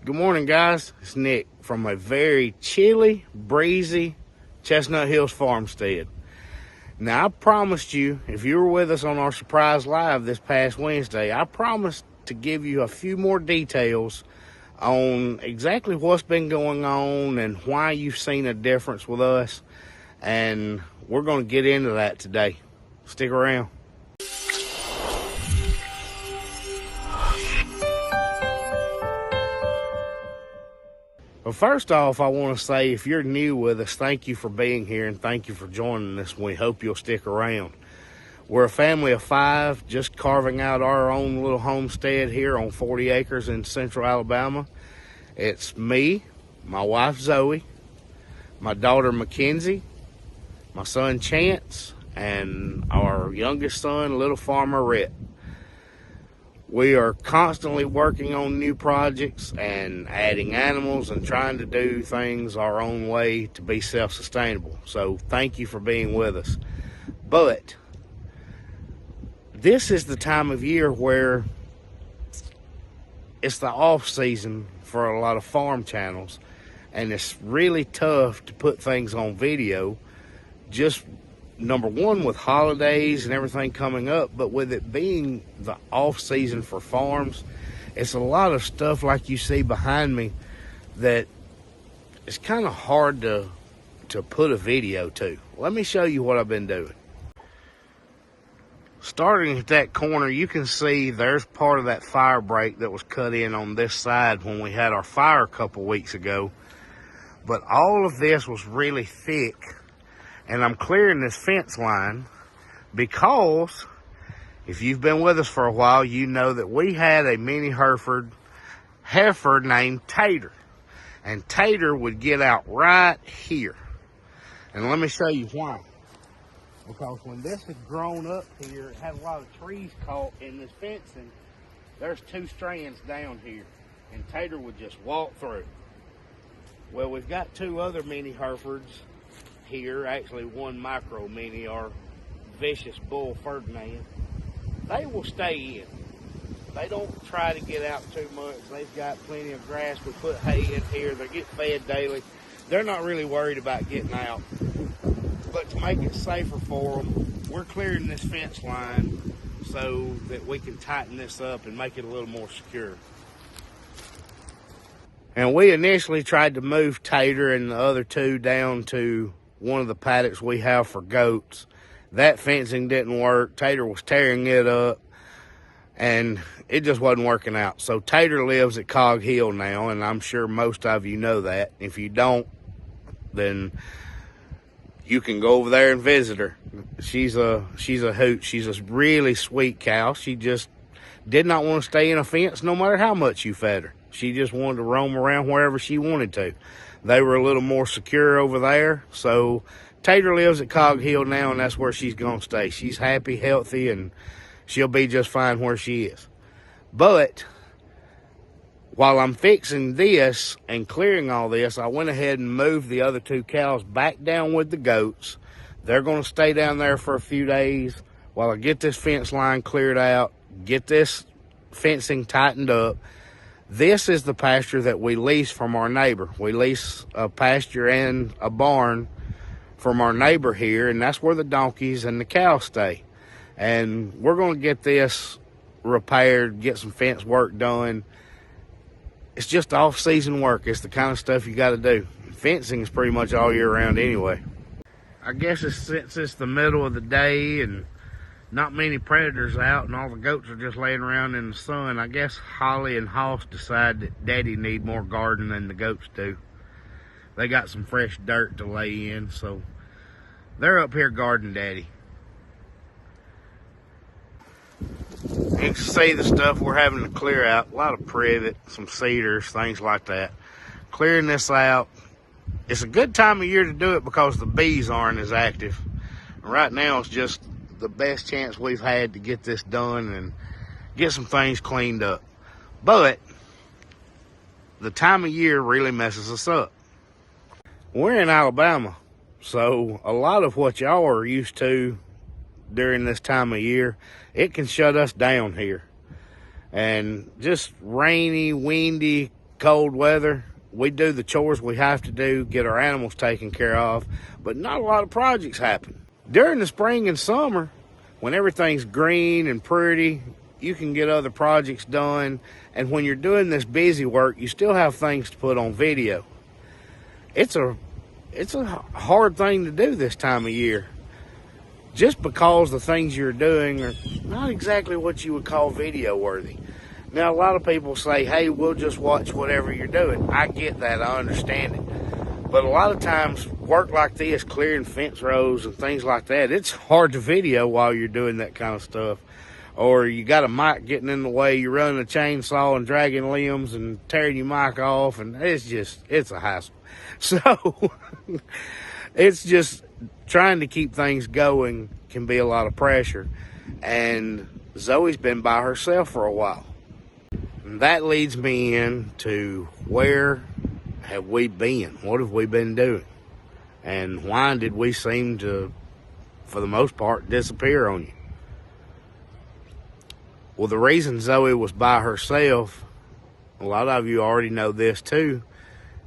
Good morning, guys. It's Nick from a very chilly, breezy Chestnut Hills Farmstead. Now, I promised you, if you were with us on our surprise live this past Wednesday, I promised to give you a few more details on exactly what's been going on and why you've seen a difference with us. And we're going to get into that today. Stick around. Well, first off, I want to say if you're new with us, thank you for being here and thank you for joining us. We hope you'll stick around. We're a family of 5 just carving out our own little homestead here on 40 acres in central Alabama. It's me, my wife Zoe, my daughter Mackenzie, my son Chance, and our youngest son, little farmer Rhett. We are constantly working on new projects and adding animals and trying to do things our own way to be self-sustainable. So thank you for being with us. But this is the time of year where it's the off season for a lot of farm channels, and it's really tough to put things on video, just number one with holidays and everything coming up, but with it being the off season for farms, it's a lot of stuff like you see behind me that it's kind of hard to put a video to. Let me show you what I've been doing. Starting at that corner, you can see there's part of that fire break that was cut in on this side when we had our fire a couple weeks ago. But all of this was really thick, and I'm clearing this fence line because if you've been with us for a while, you know that we had a mini heifer named Tater. And Tater would get out right here. And let me show you why. Because when this had grown up here, it had a lot of trees caught in this fencing. There's 2 strands down here, and Tater would just walk through. Well, we've got 2 other mini Herefords here, actually one micro mini, our vicious bull Ferdinand. They will stay in. They don't try to get out too much. They've got plenty of grass. We put hay in here. They get fed daily. They're not really worried about getting out. But to make it safer for them, we're clearing this fence line so that we can tighten this up and make it a little more secure. And we initially tried to move Tater and the other 2 down to one of the paddocks we have for goats. That fencing didn't work. Tater was tearing it up, and it just wasn't working out. So Tater lives at Cog Hill now, and I'm sure most of you know that. If you don't, then you can go over there and visit her. She's a hoot. She's a really sweet cow. She just did not want to stay in a fence no matter how much you fed her. She just wanted to roam around wherever she wanted to. They were a little more secure over there. So Tater lives at Cog Hill now, and that's where she's going to stay. She's happy, healthy, and she'll be just fine where she is. But while I'm fixing this and clearing all this, I went ahead and moved the other 2 cows back down with the goats. They're going to stay down there for a few days while I get this fence line cleared out, get this fencing tightened up. This is the pasture that we lease from our neighbor. We lease a pasture and a barn from our neighbor here, and that's where the donkeys and the cows stay. And we're going to get this repaired, get some fence work done. It's just off-season work. It's the kind of stuff you got to do. Fencing is pretty much all year round anyway. I guess since it's the middle of the day and not many predators out and all the goats are just laying around in the sun, I guess Holly and Hoss decide that Daddy need more garden than the goats do. They got some fresh dirt to lay in, so they're up here guarding Daddy. You can see the stuff we're having to clear out. A lot of privet, some cedars, things like that. Clearing this out. It's a good time of year to do it because the bees aren't as active. Right now it's just the best chance we've had to get this done and get some things cleaned up. But the time of year really messes us up. We're in Alabama, so a lot of what y'all are used to during this time of year, it can shut us down here. And just rainy, windy, cold weather, we do the chores we have to do, get our animals taken care of, but not a lot of projects happen. During the spring and summer, when everything's green and pretty, you can get other projects done, and when you're doing this busy work, you still have things to put on video. It's a hard thing to do this time of year, just because the things you're doing are not exactly what you would call video worthy. Now, a lot of people say, hey, we'll just watch whatever you're doing. I get that, I understand it. But a lot of times, work like this, clearing fence rows and things like that, it's hard to video while you're doing that kind of stuff. Or you got a mic getting in the way, you're running a chainsaw and dragging limbs and tearing your mic off, and it's a hassle. So, it's just trying to keep things going can be a lot of pressure. And Zoe's been by herself for a while. And that leads me into, where have we been? What have we been doing? And why did we seem to, for the most part, disappear on you? Well, the reason Zoe was by herself, a lot of you already know this too,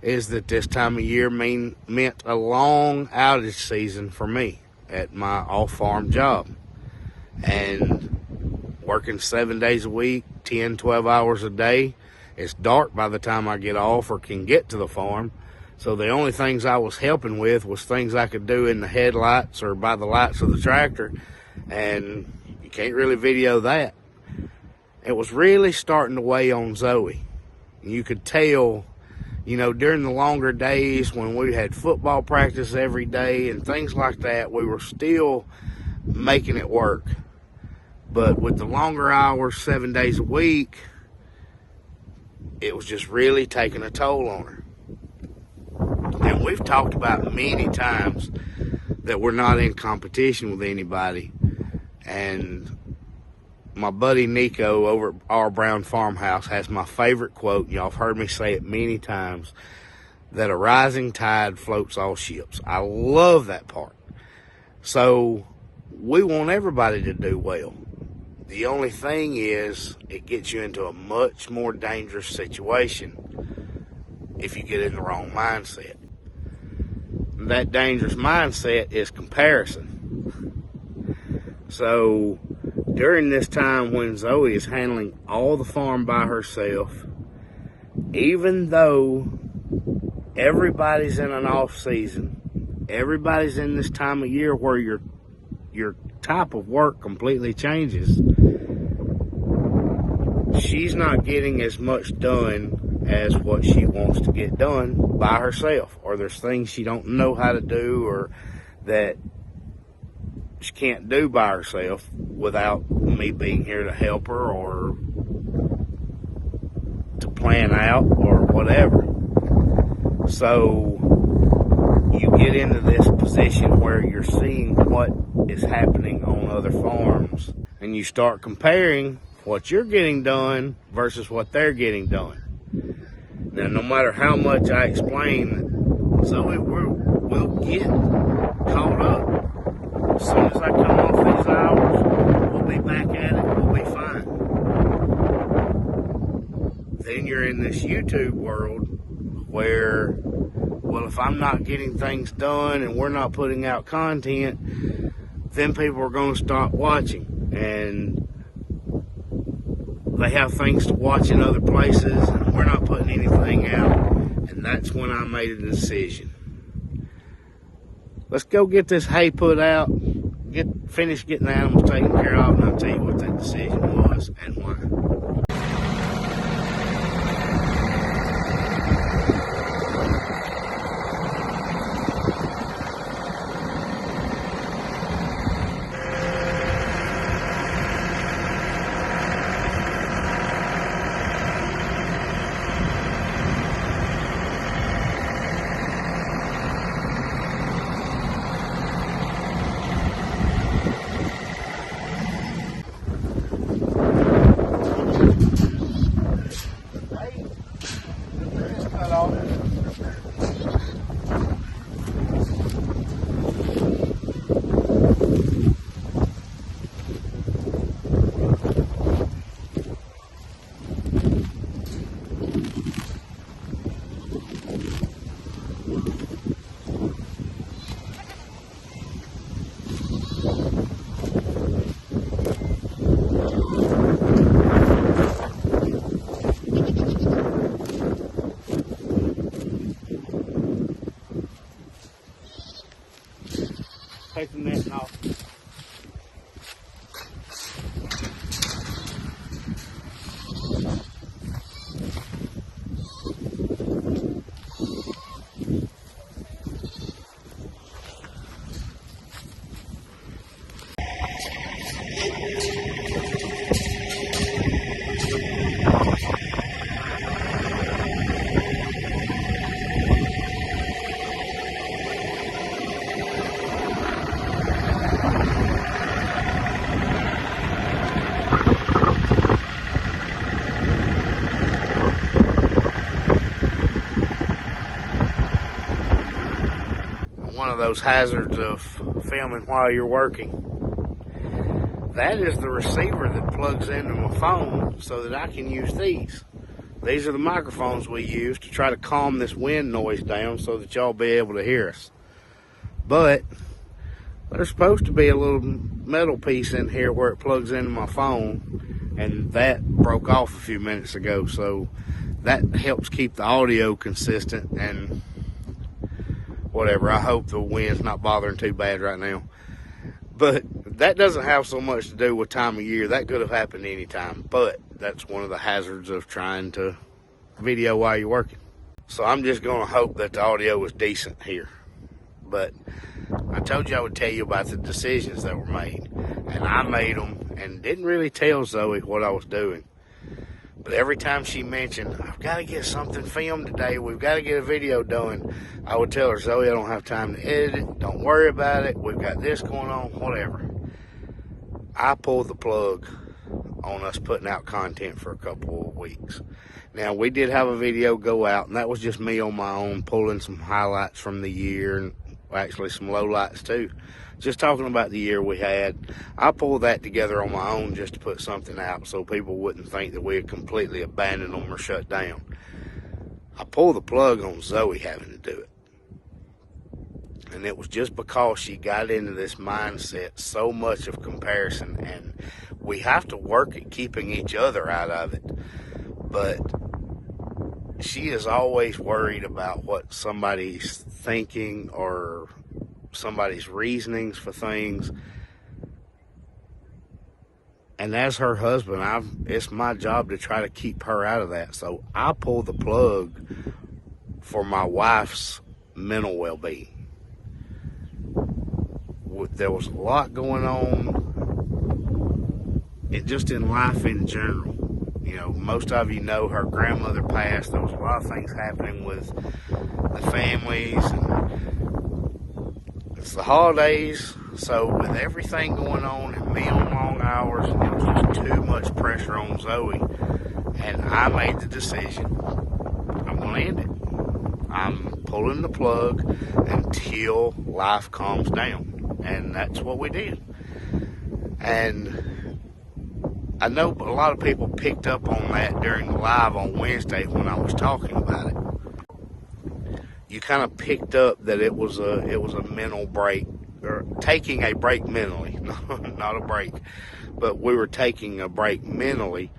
is that this time of year meant a long outage season for me at my off-farm job. And working 7 days a week, 10, 12 hours a day, it's dark by the time I get off or can get to the farm. So the only things I was helping with was things I could do in the headlights or by the lights of the tractor. And you can't really video that. It was really starting to weigh on Zoe. You could tell, you know, during the longer days when we had football practice every day and things like that, we were still making it work. But with the longer hours, 7 days a week, it was just really taking a toll on her. And we've talked about many times that we're not in competition with anybody. And my buddy Nico over at our Brown Farmhouse has my favorite quote. Y'all have heard me say it many times, that a rising tide floats all ships. I love that part. So we want everybody to do well. The only thing is, it gets you into a much more dangerous situation if you get in the wrong mindset. That dangerous mindset is comparison. So during this time when Zoe is handling all the farm by herself, even though everybody's in an off season, everybody's in this time of year where your type of work completely changes, she's not getting as much done as what she wants to get done by herself. Or there's things she don't know how to do, or that she can't do by herself without me being here to help her or to plan out or whatever. So you get into this position where you're seeing what is happening on other farms, and you start comparing what you're getting done versus what they're getting done. Now, no matter how much I explain, Zoe, we'll get caught up. As soon as I come off these hours, we'll be back at it, we'll be fine. Then you're in this YouTube world where, well, if I'm not getting things done and we're not putting out content, then people are going to stop watching. And they have things to watch in other places, and we're not putting anything out. And that's when I made a decision. Let's go get this hay put out, finish getting the animals taken care of, and I'll tell you what that decision was and why. take the netting off. One of those hazards of filming while you're working. That is the receiver that plugs into my phone so that I can use these. These are the microphones we use to try to calm this wind noise down so that y'all be able to hear us. But there's supposed to be a little metal piece in here where it plugs into my phone, and that broke off a few minutes ago, so that helps keep the audio consistent and whatever. I hope the wind's not bothering too bad right now. But that doesn't have so much to do with time of year. That could have happened anytime. But that's one of the hazards of trying to video while you're working. So I'm just going to hope that the audio is decent here. But I told you I would tell you about the decisions that were made. And I made them and didn't really tell Zoe what I was doing. But every time she mentioned, I've got to get something filmed today, we've got to get a video done, I would tell her, Zoe, I don't have time to edit it, don't worry about it, we've got this going on, whatever. I pulled the plug on us putting out content for a couple of weeks. Now, we did have a video go out, and that was just me on my own, pulling some highlights from the year, and actually some lowlights too. Just talking about the year we had. I pulled that together on my own just to put something out so people wouldn't think that we had completely abandoned them or shut down. I pulled the plug on Zoe having to do it. And it was just because she got into this mindset so much of comparison, and we have to work at keeping each other out of it. But she is always worried about what somebody's thinking or somebody's reasonings for things. And as her husband, it's my job to try to keep her out of that. So I pull the plug for my wife's mental well-being. There was a lot going on, just in life in general. You know, most of you know her grandmother passed. There was a lot of things happening with the families, and it's the holidays. So with everything going on and me on long hours, it was just too much pressure on Zoe. And I made the decision, I'm going to end it. I'm pulling the plug until life calms down. And that's what we did. And I know a lot of people picked up on that during the live on Wednesday when I was talking about it. You kind of picked up that it was a mental break, or taking a break mentally, not a break, but we were taking a break mentally.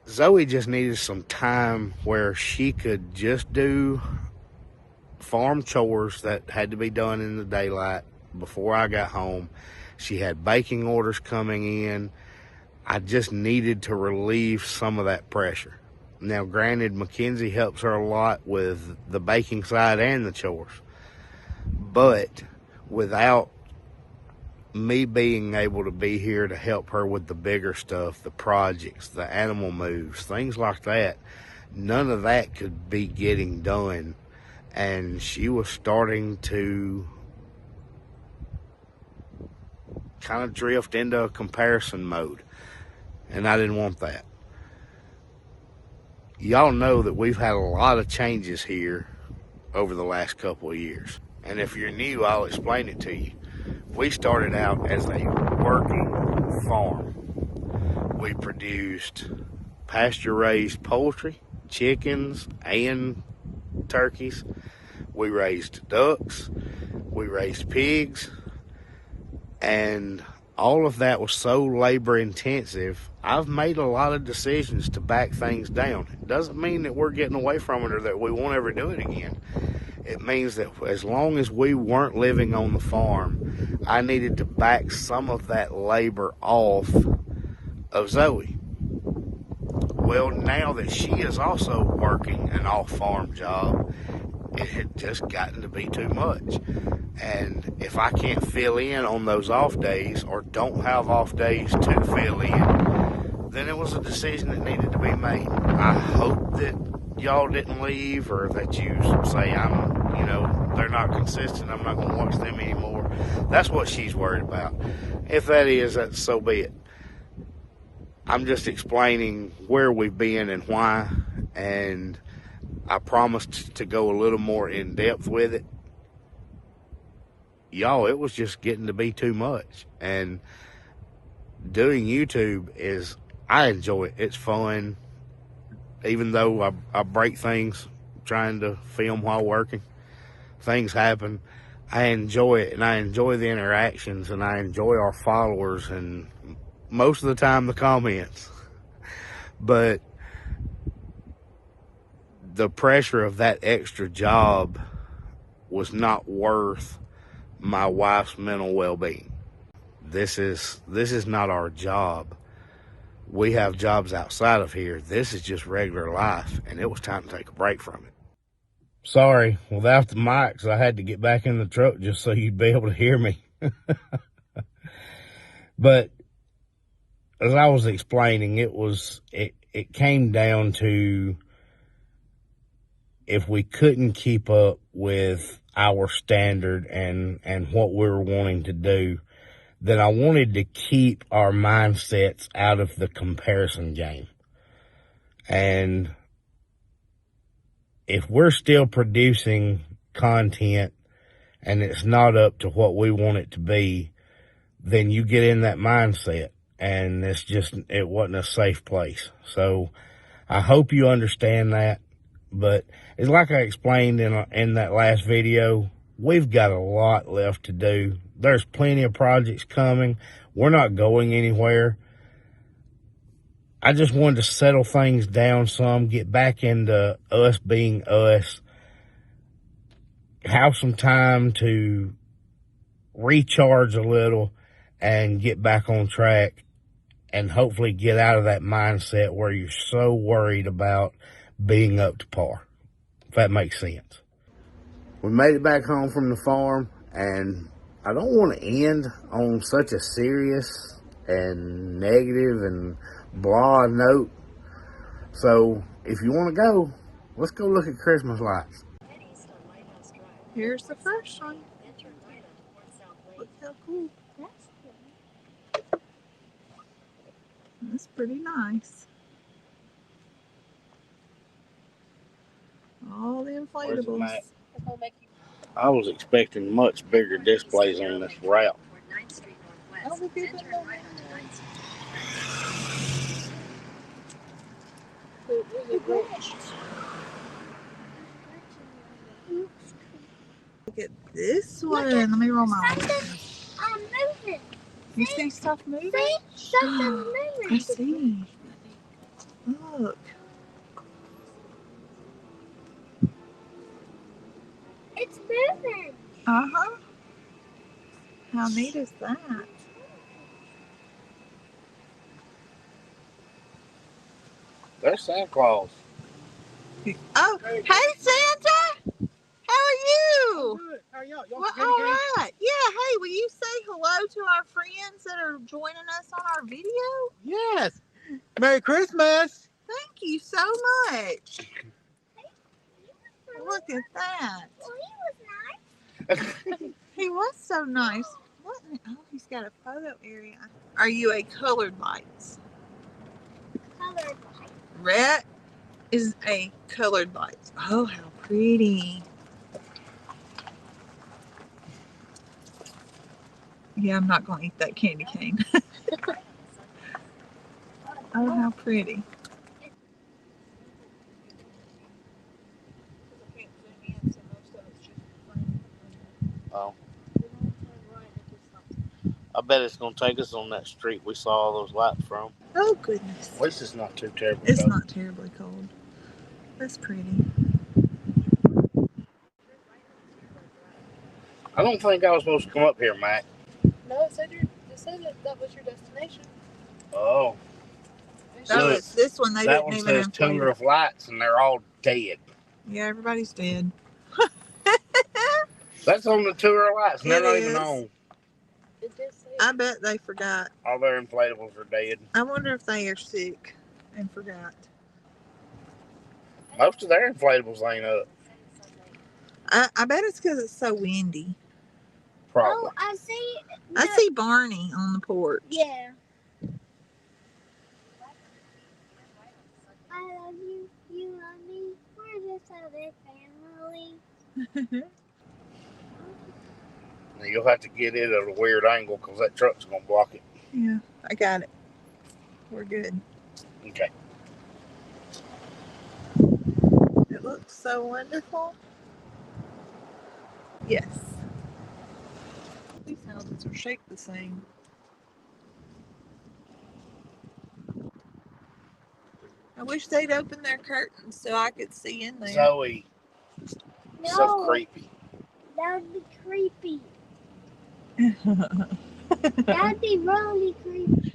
Zoe just needed some time where she could just do farm chores that had to be done in the daylight before I got home. She had baking orders coming in. I just needed to relieve some of that pressure. Now, granted, Mackenzie helps her a lot with the baking side and the chores. But without me being able to be here to help her with the bigger stuff, the projects, the animal moves, things like that, none of that could be getting done. And she was starting to kind of drift into a comparison mode. And I didn't want that. Y'all know that we've had a lot of changes here over the last couple of years. And if you're new, I'll explain it to you. We started out as a working farm. We produced pasture-raised poultry, chickens, and turkeys. We raised ducks. We raised pigs. And all of that was so labor intensive, I've made a lot of decisions to back things down. It doesn't mean that we're getting away from it or that we won't ever do it again. It means that as long as we weren't living on the farm, I needed to back some of that labor off of Zoe. Well, now that she is also working an off-farm job, it had just gotten to be too much. And if I can't fill in on those off days or don't have off days to fill in, then it was a decision that needed to be made. I hope that y'all didn't leave, or that you say they're not consistent, I'm not going to watch them anymore. That's what she's worried about. If that is, that's so be it. I'm just explaining where we've been and why, and I promised to go a little more in depth with it. Y'all, it was just getting to be too much. And doing YouTube I enjoy it. It's fun. Even though I break things trying to film while working, things happen. I enjoy it, and I enjoy the interactions, and I enjoy our followers, and most of the time the comments. But the pressure of that extra job was not worth my wife's mental well-being. This is not our job. We have jobs outside of here. This is just regular life, and it was time to take a break from it. Sorry, without the mics, I had to get back in the truck just so you'd be able to hear me. But as I was explaining, it came down to, if we couldn't keep up with our standard and what we were wanting to do, then I wanted to keep our mindsets out of the comparison game. And if we're still producing content and it's not up to what we want it to be, then you get in that mindset, and it wasn't a safe place. So I hope you understand that. But it's like I explained in that last video, we've got a lot left to do. There's plenty of projects coming. We're not going anywhere. I just wanted to settle things down some, get back into us being us, have some time to recharge a little and get back on track, and hopefully get out of that mindset where you're so worried about being up to par, if that makes sense. We made it back home from the farm, and I don't want to end on such a serious and negative and blah note. So if you want to go, let's go look at Christmas lights. Here's the first one. Look how cool. That's pretty nice. All the inflatables. I was expecting much bigger displays on this route. Look at this one. Let me roll my eyes. Moving. You see stuff moving? See? Something's moving. I see. Look. It's moving. Uh-huh. How neat is that? There's Santa Claus. Oh, hey Santa! How are you? Good. How are y'all? Well, all right. Yeah, hey, will you say hello to our friends that are joining us on our video? Yes. Merry Christmas. Thank you so much. Look at that. Well, he was nice. He was so nice. What? Oh, he's got a photo area. Are you a colored lights? Colored light. Red is a colored lights. Oh, how pretty. Yeah, I'm not going to eat that candy cane. Oh, how pretty. Oh. I bet it's going to take us on that street we saw all those lights from. Oh, goodness. At least it's not too terribly It's cold. not terribly cold. That's pretty. I don't think I was supposed to come up here, Mac. No, it said that was your destination. Oh. No, Look, it's this one. They that didn't one even says inflate Tour it. of Lights, and they're all dead. Yeah, everybody's dead. That's on the Tour of Lights, and they're It not is. even on. It did say. I bet they forgot. All their inflatables are dead. I wonder if they are sick and forgot. Most of their inflatables ain't up. I bet it's because it's so windy. Probably. Oh, I see. I see Barney on the porch. Yeah. I love you. You love me. We're just a big family. Now you'll have to get it at a weird angle because that truck's going to block it. Yeah, I got it. We're good. Okay. It looks so wonderful. Yes. These houses are shaped the same. I wish they'd open their curtains so I could see in there. Zoe. No, So creepy. that would be creepy. That would be really creepy.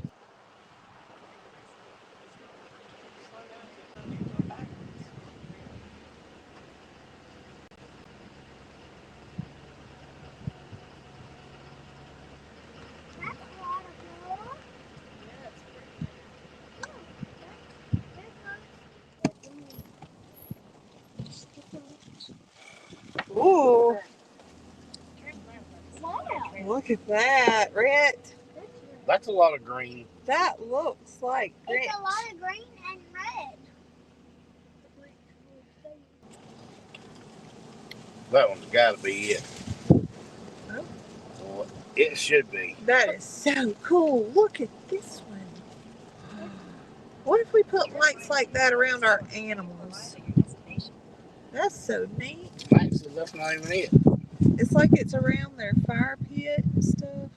That's a lot of wood. Ooh, Wow. look at that, Rhett. That's a lot of green. That looks like Grinch. It's a lot of green and red. That one's got to be it. Oh. Well, it should be. That is so cool. Look at this one. What if we put lights like that around our animals? That's so neat. Max says that's not even it. It's like it's around their fire pit and stuff.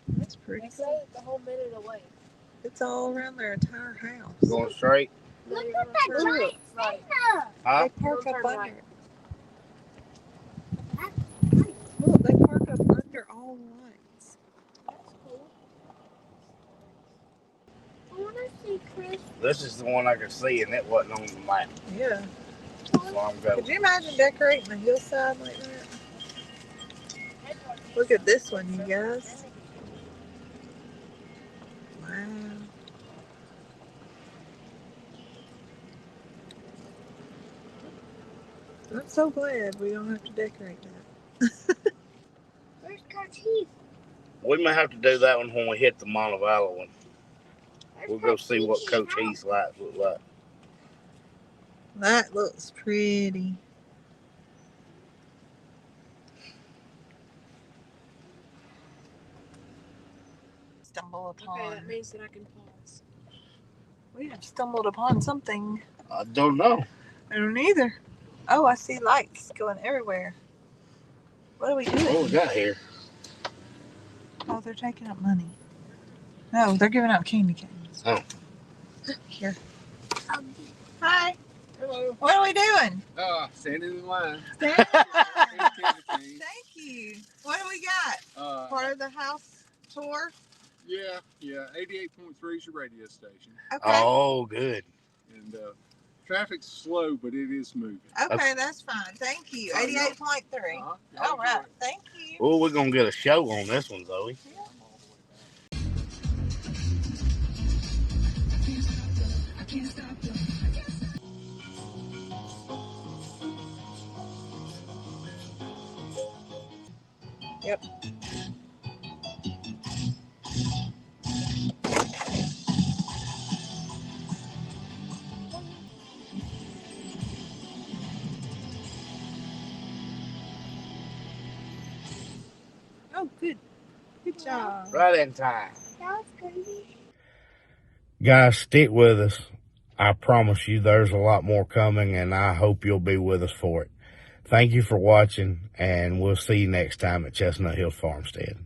That's pretty They said cool. it the whole minute away. It's all around their entire house. Going straight. Look at that giant Santa. Huh? They park Don't up turn under. That's Look, they park up under all the lights. cool. I want to see Chris. This is the one I could see, and it wasn't on the map. Yeah. So I'm going. Could you imagine decorating a hillside like that? Look at this one, you guys. Wow. I'm so glad we don't have to decorate that. Where's Coach Heath? We may have to do that one when we hit the Montevallo one. We'll go see what Coach Heath's lights look like. That looks pretty. Stumble upon. Okay, that means that I can pause. We have stumbled upon something. I don't know. I don't either. Oh, I see lights going everywhere. What are we doing? What we got here? Oh, they're taking up money. No, they're giving out candy canes. Oh. Here. Hi. Hello. What are we doing? Standing in line. Thank Candy you. What do we got? cane. Part of the house tour? Yeah. 88.3 is your radio station. Okay. Oh, good. And traffic's slow, but it is moving. Okay, that's fine. Thank you. 88.3. Uh-huh. All right. Thank you. Oh, we're going to get a show on this one, Zoe. Yep. Oh, good. Good job. Right in time. That was crazy. Guys, stick with us. I promise you there's a lot more coming, and I hope you'll be with us for it. Thank you for watching, and we'll see you next time at Chestnut Hill Farmstead.